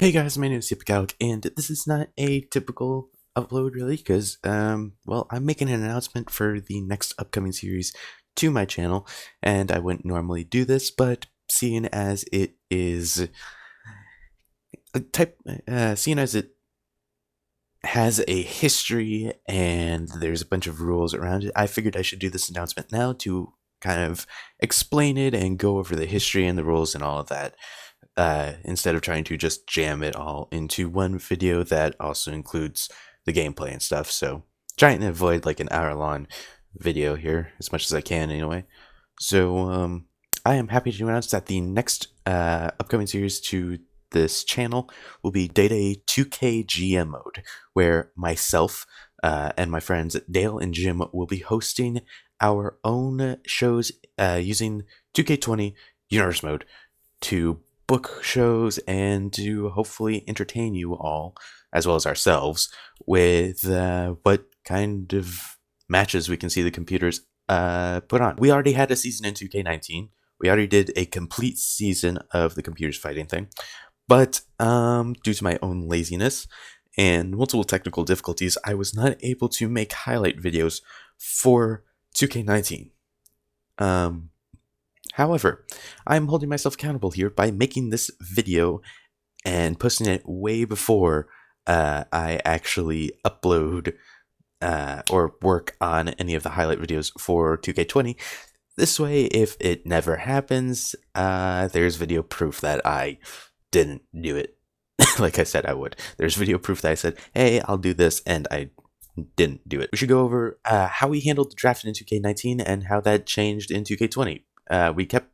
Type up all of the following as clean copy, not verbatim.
Hey guys, my name is TheEpicAlec, and this is not a typical upload really, because, well, I'm making an announcement for the next upcoming series to my channel, and I wouldn't normally do this, but seeing as it is seeing as it has a history and there's a bunch of rules around it, I figured I should do this announcement now to kind of explain it and go over the history and the rules and all of that. Instead of trying to just jam it all into one video that also includes the gameplay and stuff. So trying to avoid like an hour-long video here as much as I can anyway. So I am happy to announce that the next upcoming series to this channel will be Day 2K GM mode, where myself and my friends Dale and Jim will be hosting our own shows using 2K20 Universe mode to book shows and to hopefully entertain you all, as well as ourselves, with what kind of matches we can see the computers put on. We already had a season in 2K19. We already did a complete season of the computers fighting thing. But due to my own laziness and multiple technical difficulties, I was not able to make highlight videos for 2K19. However, I'm holding myself accountable here by making this video and posting it way before I actually upload or work on any of the highlight videos for 2K20. This way, if it never happens, there's video proof that I didn't do it like I said I would. There's video proof that I said, hey, I'll do this, and I didn't do it. We should go over how we handled the draft in 2K19 and how that changed in 2K20. We kept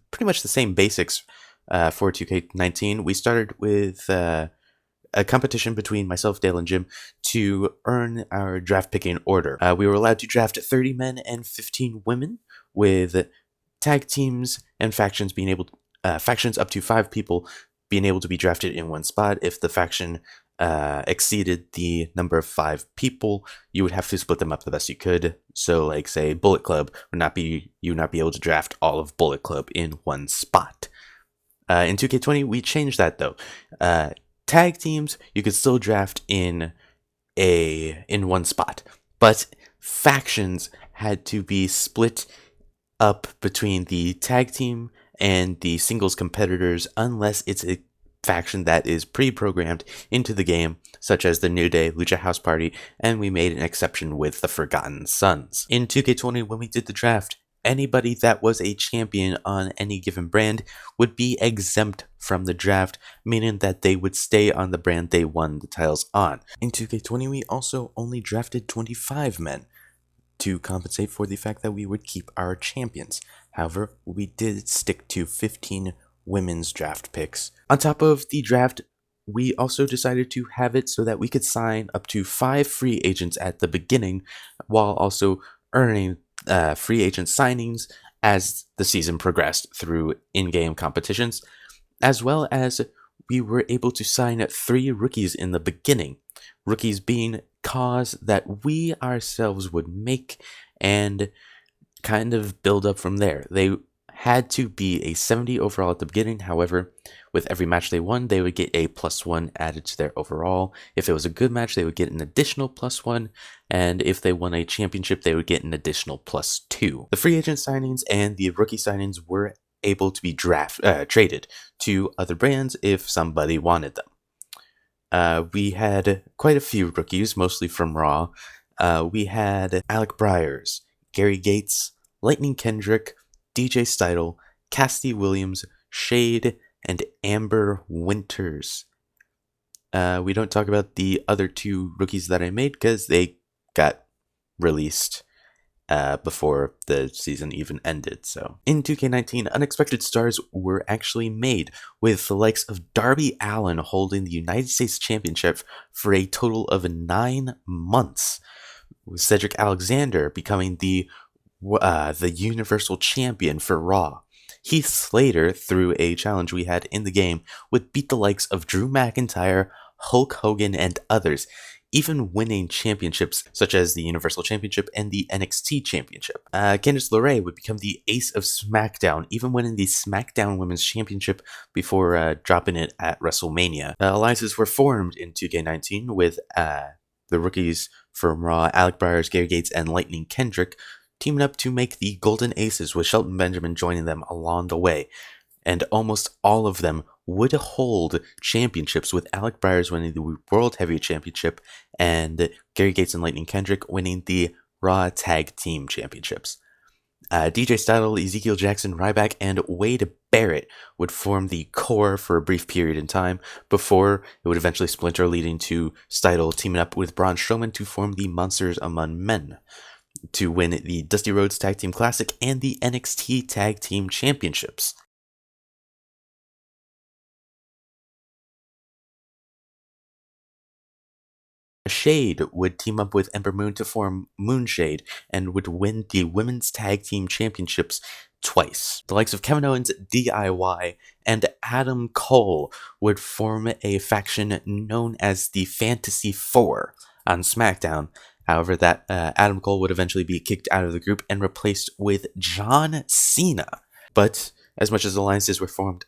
pretty much the same basics for 2K19. We started with a competition between myself, Dale, and Jim to earn our draft picking order. We were allowed to draft 30 men and 15 women, with tag teams and factions being able factions up to 5 people being able to be drafted in one spot. If the faction exceeded the number of 5 people, you would have to split them up the best you could. So, like, say, Bullet Club you would not be able to draft all of Bullet Club in one spot. In 2K20, we changed that though. Tag teams you could still draft in one spot, but factions had to be split up between the tag team and the singles competitors, unless it's a faction that is pre-programmed into the game, such as the New Day, Lucha House Party, and we made an exception with the Forgotten Sons. In 2K20, when we did the draft, anybody that was a champion on any given brand would be exempt from the draft, meaning that they would stay on the brand they won the titles on. In 2K20, we also only drafted 25 men to compensate for the fact that we would keep our champions. However, we did stick to 15 women's draft picks. On top of the draft, we also decided to have it so that we could sign up to 5 free agents at the beginning, while also earning free agent signings as the season progressed through in-game competitions, as well as we were able to sign 3 rookies in the beginning. Rookies being cause that we ourselves would make and kind of build up from there. They had to be a 70 overall at the beginning. However, with every match they won, they would get a +1 added to their overall. If it was a good match, they would get an additional +1, and if they won a championship, they would get an additional +2. The free agent signings and the rookie signings were able to be traded to other brands if somebody wanted them. We had quite a few rookies, mostly from Raw. We had Alec Byers, Gary Gates, Lightning Kendrick, DJ Steidel, Cassidy Williams, Shade, and Amber Winters. We don't talk about the other 2 rookies that I made because they got released before the season even ended. So in 2K19, unexpected stars were actually made, with the likes of Darby Allin holding the United States Championship for a total of 9 months, with Cedric Alexander becoming the Universal Champion for Raw. Heath Slater, through a challenge we had in the game, would beat the likes of Drew McIntyre, Hulk Hogan, and others. even winning championships such as the Universal Championship and the NXT Championship. Candice LeRae would become the ace of SmackDown, even winning the SmackDown Women's Championship before dropping it at WrestleMania. Alliances were formed in 2K19 with the rookies from Raw, Alec Byers, Gary Gates, and Lightning Kendrick, teaming up to make the Golden Aces, with Shelton Benjamin joining them along the way. And almost all of them would hold championships, with Alec Byers winning the World Heavyweight Championship and Gary Gates and Lightning Kendrick winning the Raw Tag Team Championships. DJ Styles, Ezekiel Jackson, Ryback, and Wade Barrett would form the core for a brief period in time before it would eventually splinter, leading to Styles teaming up with Braun Strowman to form the Monsters Among Men to win the Dusty Rhodes Tag Team Classic and the NXT Tag Team Championships. Shade would team up with Ember Moon to form Moonshade and would win the Women's Tag Team Championships twice. The likes of Kevin Owens, DIY, and Adam Cole would form a faction known as the Fantasy Four on SmackDown. However, that Adam Cole would eventually be kicked out of the group and replaced with John Cena. But as much as alliances were formed,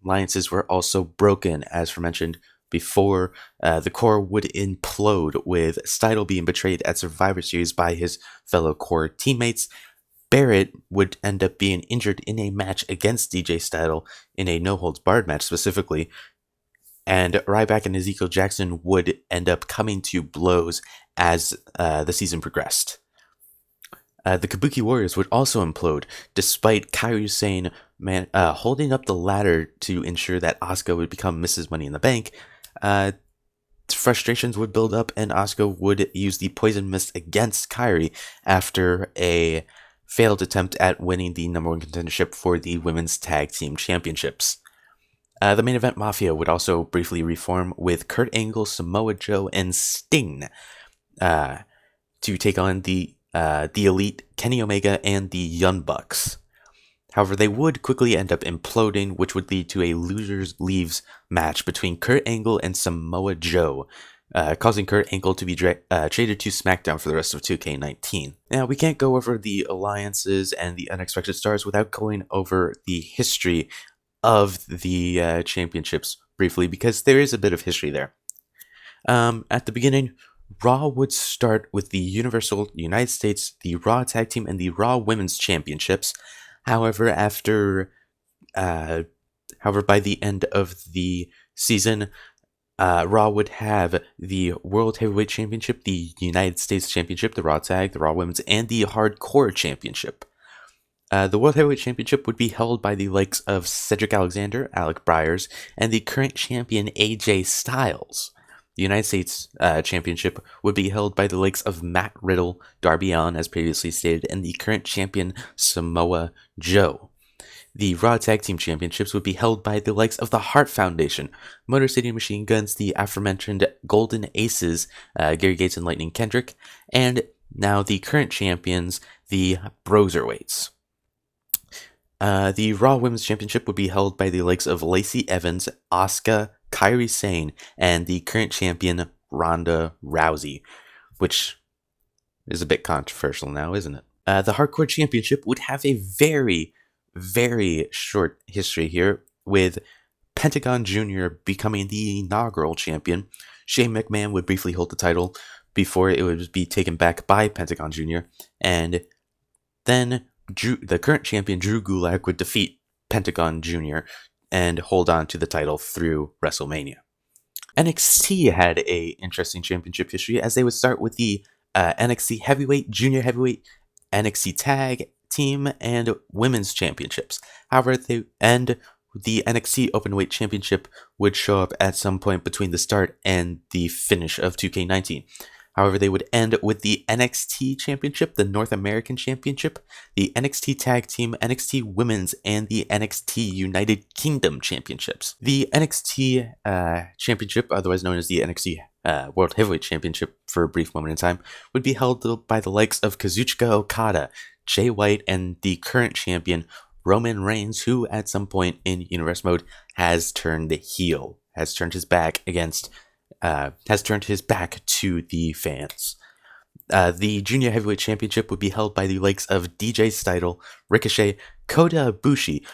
alliances were also broken, as mentioned before. The core would implode, with Steidl being betrayed at Survivor Series by his fellow core teammates. Barrett would end up being injured in a match against DJ Steidl, in a no-holds-barred match specifically, and Ryback and Ezekiel Jackson would end up coming to blows as the season progressed. The Kabuki Warriors would also implode, despite Kairi Sane holding up the ladder to ensure that Asuka would become Mrs. Money in the Bank. Frustrations would build up, and Asuka would use the Poison Mist against Kairi after a failed attempt at winning the number one contendership for the Women's Tag Team Championships. The Main Event Mafia would also briefly reform, with Kurt Angle, Samoa Joe, and Sting to take on the Elite, Kenny Omega, and the Young Bucks. However, they would quickly end up imploding, which would lead to a losers leaves match between Kurt Angle and Samoa Joe, causing Kurt Angle to be traded to SmackDown for the rest of 2K19. Now, we can't go over the alliances and the unexpected stars without going over the history of the championships briefly, because there is a bit of history there. At the beginning, Raw would start with the Universal United States, the Raw Tag Team, and the Raw Women's Championships. However, by the end of the season, Raw would have the World Heavyweight Championship, the United States Championship, the Raw Tag, the Raw Women's, and the Hardcore Championship. The World Heavyweight Championship would be held by the likes of Cedric Alexander, Alec Byers, and the current champion AJ Styles. The United States Championship would be held by the likes of Matt Riddle, Darby Allin, as previously stated, and the current champion Samoa Joe. The Raw Tag Team Championships would be held by the likes of the Hart Foundation, Motor City Machine Guns, the aforementioned Golden Aces, Gary Gates and Lightning Kendrick, and now the current champions, the Broserweights. The Raw Women's Championship would be held by the likes of Lacey Evans, Asuka, Kairi Sane, and the current champion, Ronda Rousey, which is a bit controversial now, isn't it? The Hardcore Championship would have a very, very short history here, with Pentagon Jr. becoming the inaugural champion. Shane McMahon would briefly hold the title before it would be taken back by Pentagon Jr., and then the current champion, Drew Gulak, would defeat Pentagon Jr. and hold on to the title through WrestleMania. NXT had a interesting championship history, as they would start with the NXT Heavyweight, Junior Heavyweight, NXT Tag Team, and Women's Championships. However, the NXT Openweight Championship would show up at some point between the start and the finish of 2K19. However, they would end with the NXT Championship, the North American Championship, the NXT Tag Team, NXT Women's, and the NXT United Kingdom Championships. The NXT Championship, otherwise known as the NXT World Heavyweight Championship for a brief moment in time, would be held by the likes of Kazuchika Okada, Jay White, and the current champion, Roman Reigns, who at some point in Universe Mode has turned heel, has turned his back against has turned his back to the fans. The Junior Heavyweight Championship would be held by the likes of DJ Steidl, Ricochet, Kota Ibushi,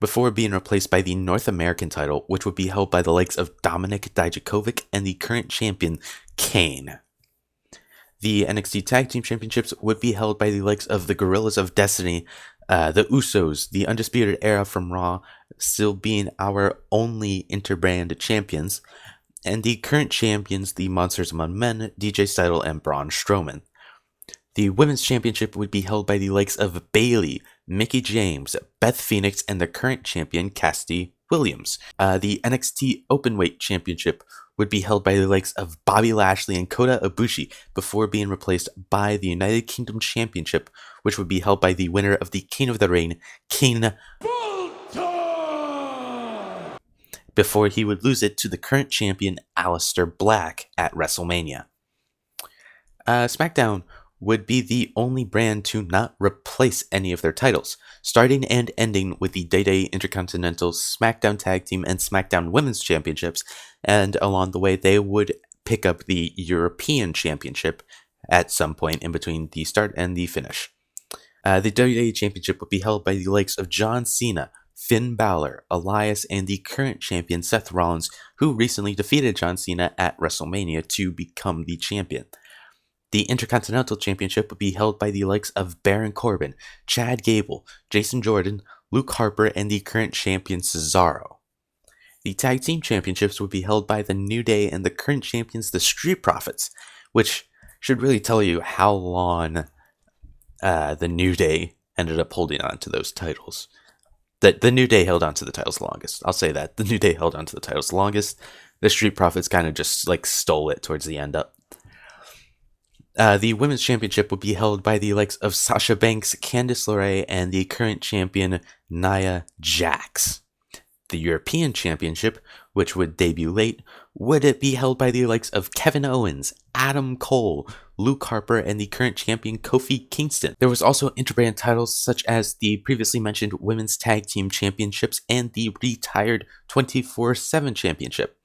before being replaced by the North American title, which would be held by the likes of Dominik Dijakovic and the current champion, Kane. The NXT Tag Team Championships would be held by the likes of the Gorillas of Destiny, the Usos, the Undisputed Era from Raw, still being our only interbrand champions, and the current champions, the Monsters Among Men, DJ Steidl and Braun Strowman. The Women's Championship would be held by the likes of Bayley, Mickie James, Beth Phoenix, and the current champion, Cassidy Williams. The NXT Openweight Championship would be held by the likes of Bobby Lashley and Kota Ibushi before being replaced by the United Kingdom Championship, which would be held by the winner of the King of the Ring, King Bolton, before he would lose it to the current champion, Aleister Black, at WrestleMania. SmackDown would be the only brand to not replace any of their titles, starting and ending with the Day-Day Intercontinental, SmackDown Tag Team, and SmackDown Women's Championships, and along the way they would pick up the European Championship at some point in between the start and the finish. The WWE Championship would be held by the likes of John Cena, Finn Balor, Elias, and the current champion Seth Rollins, who recently defeated John Cena at WrestleMania to become the champion. The Intercontinental Championship would be held by the likes of Baron Corbin, Chad Gable, Jason Jordan, Luke Harper, and the current champion Cesaro. The Tag Team Championships would be held by the New Day and the current champions, the Street Profits, which should really tell you how long the New Day ended up holding on to those titles. The New Day held on to the titles longest. I'll say that. The New Day held on to the titles longest. The Street Profits kind of just stole it towards the end up. The Women's Championship would be held by the likes of Sasha Banks, Candice LeRae, and the current champion, Nia Jax. The European Championship, which would debut late, would be held by the likes of Kevin Owens, Adam Cole, Luke Harper, and the current champion, Kofi Kingston. There was also interbrand titles such as the previously mentioned Women's Tag Team Championships and the retired 24/7 Championship.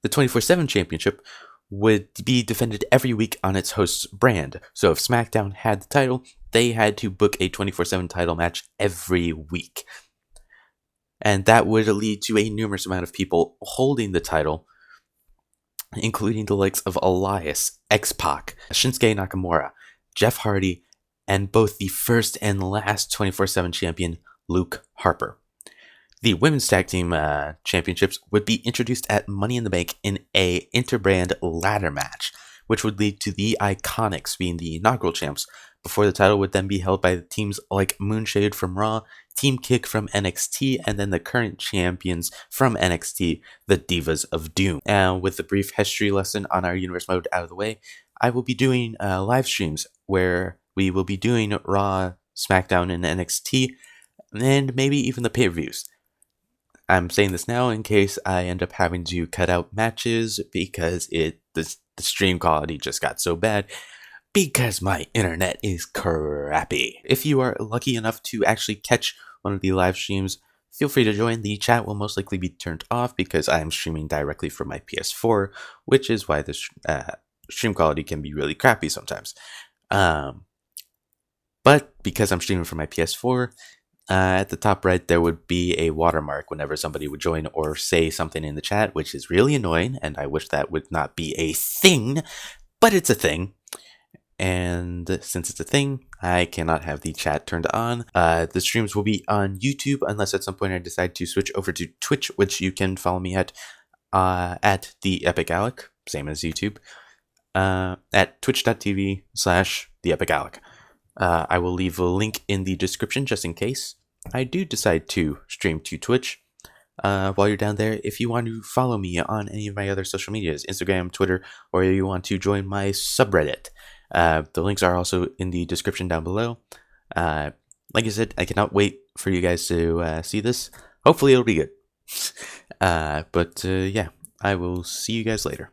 The 24/7 Championship would be defended every week on its host's brand. So if SmackDown had the title, they had to book a 24/7 title match every week. And that would lead to a numerous amount of people holding the title, including the likes of Elias, X-Pac, Shinsuke Nakamura, Jeff Hardy, and both the first and last 24/7 champion, Luke Harper. The Women's Tag Team Championships would be introduced at Money in the Bank in a interbrand ladder match, which would lead to the Iconics being the inaugural champs, before the title would then be held by teams like Moonshade from Raw, Team Kick from NXT, and then the current champions from NXT, the Divas of Doom. And with the brief history lesson on our universe mode out of the way, I will be doing live streams where we will be doing Raw, SmackDown, and NXT, and maybe even the pay-per-views. I'm saying this now in case I end up having to cut out matches because the stream quality just got so bad because my internet is crappy. If you are lucky enough to actually catch one of the live streams, feel free to join. The chat will most likely be turned off because I am streaming directly from my PS4, which is why the stream quality can be really crappy sometimes. But because I'm streaming from my PS4, at the top right, there would be a watermark whenever somebody would join or say something in the chat, which is really annoying, and I wish that would not be a thing, but it's a thing. And since it's a thing, I cannot have the chat turned on. The streams will be on YouTube unless at some point I decide to switch over to Twitch, which you can follow me at TheEpicAlec, same as YouTube, at twitch.tv/TheEpicAlec. I will leave a link in the description just in case I do decide to stream to Twitch. While you're down there, if you want to follow me on any of my other social medias, Instagram, Twitter, or you want to join my subreddit, the links are also in the description down below. Like I said, I cannot wait for you guys to see this. Hopefully it'll be good. But yeah, I will see you guys later.